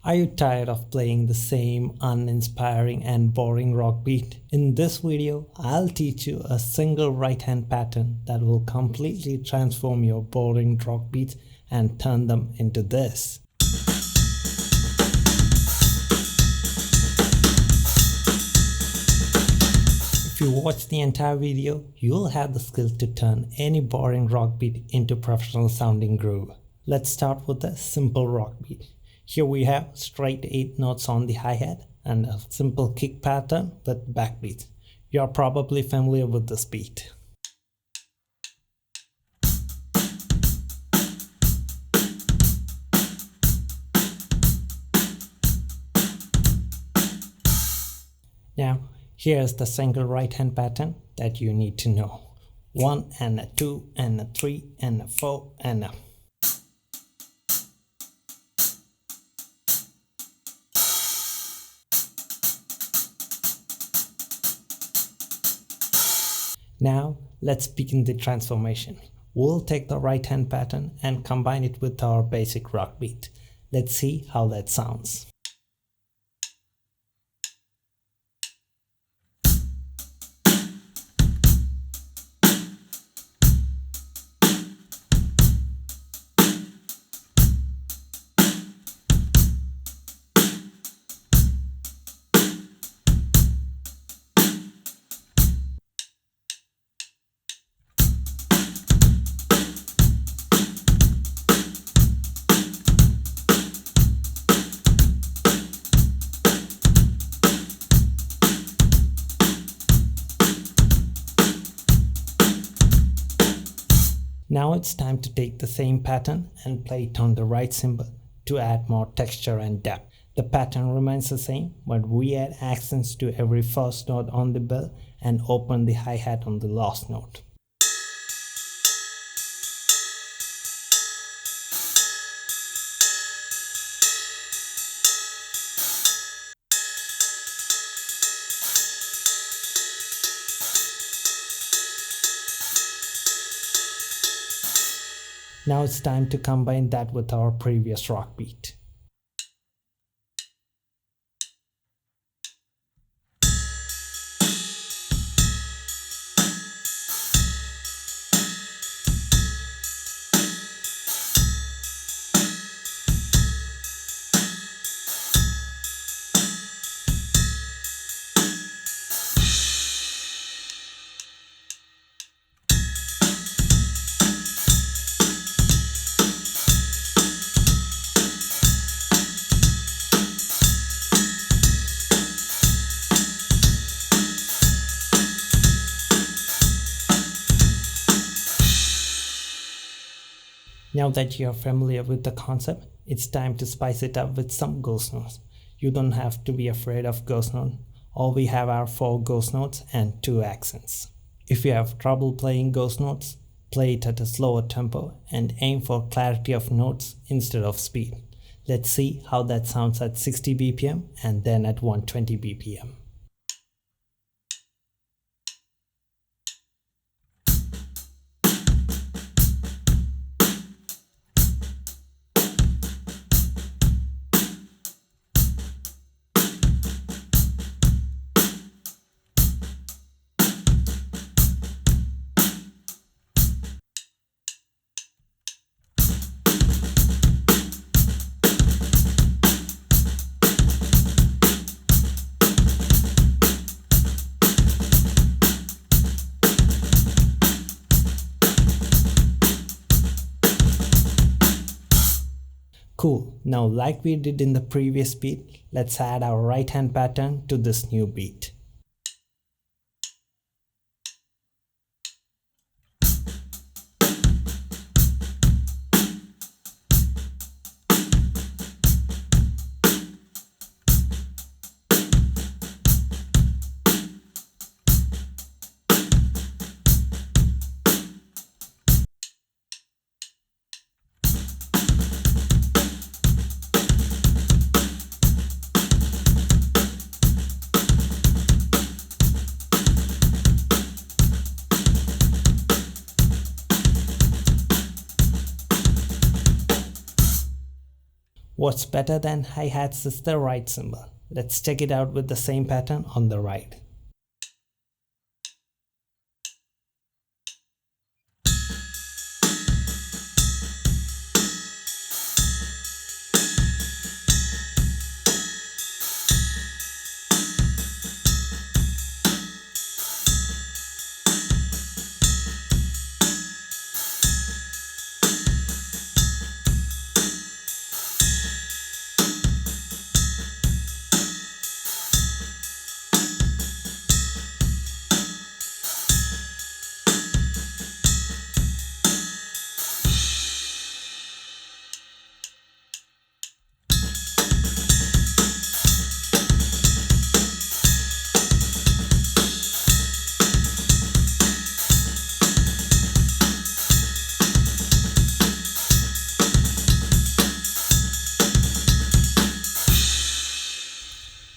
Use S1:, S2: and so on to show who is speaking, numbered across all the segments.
S1: Are you tired of playing the same uninspiring and boring rock beat? In this video, I'll teach you a single right hand pattern that will completely transform your boring rock beats and turn them into this. If you watch the entire video, you'll have the skill to turn any boring rock beat into professional sounding groove. Let's start with a simple rock beat. Here we have straight 8 notes on the hi-hat and a simple kick pattern with backbeats. You're probably familiar with this beat. Now, here's the single right hand pattern that you need to know. 1 and a 2 and a 3 and a 4 and a... Now, let's begin the transformation. We'll take the right hand pattern and combine it with our basic rock beat. Let's see how that sounds. Now it's time to take the same pattern and play it on the right cymbal to add more texture and depth. The pattern remains the same, but we add accents to every first note on the bell and open the hi-hat on the last note. Now it's time to combine that with our previous rock beat. Now that you're familiar with the concept, it's time to spice it up with some ghost notes. You don't have to be afraid of ghost notes. All we have are 4 ghost notes and 2 accents. If you have trouble playing ghost notes, play it at a slower tempo and aim for clarity of notes instead of speed. Let's see how that sounds at 60 BPM and then at 120 BPM. Cool, now like we did in the previous beat, let's add our right hand pattern to this new beat. What's better than hi-hats is the right cymbal. Let's check it out with the same pattern on the right.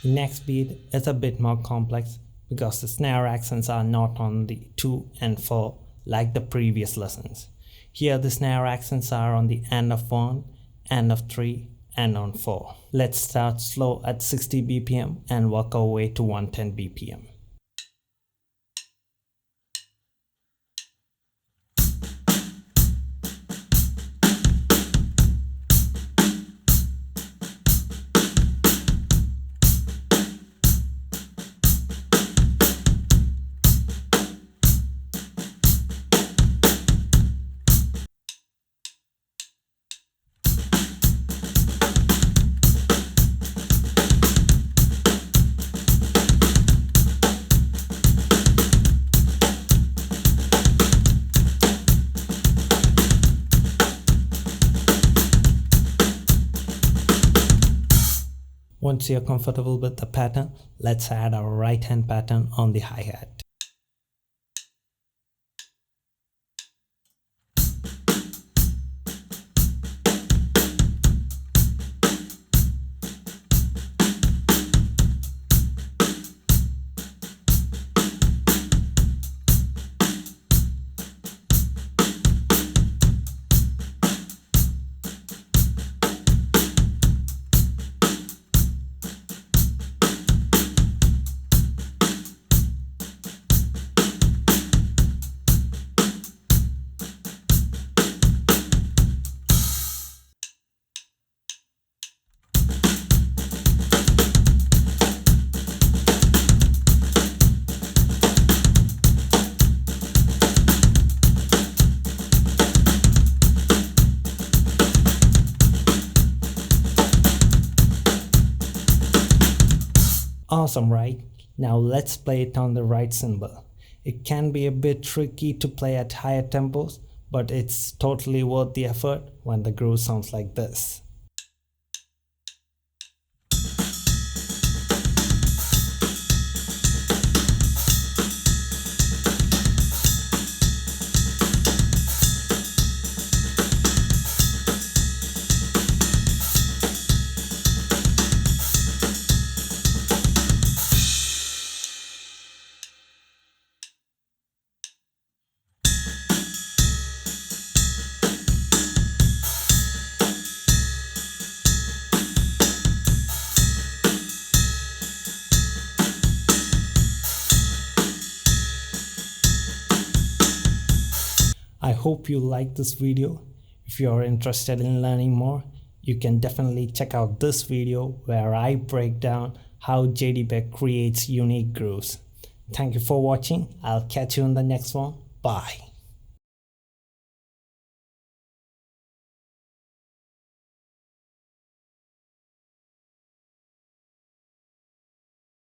S1: The next beat is a bit more complex because the snare accents are not on the 2 and 4 like the previous lessons. Here the snare accents are on the end of 1, end of 3 and on 4. Let's start slow at 60 BPM and work our way to 110 BPM. Once you're comfortable with the pattern, let's add our right hand pattern on the hi-hat. Awesome, right? Now let's play it on the right cymbal. It can be a bit tricky to play at higher tempos, but it's totally worth the effort when the groove sounds like this. I hope you liked this video. If you are interested in learning more, you can definitely check out this video where I break down how JD Beck creates unique grooves. Thank you for watching. I'll catch you in the next one. Bye.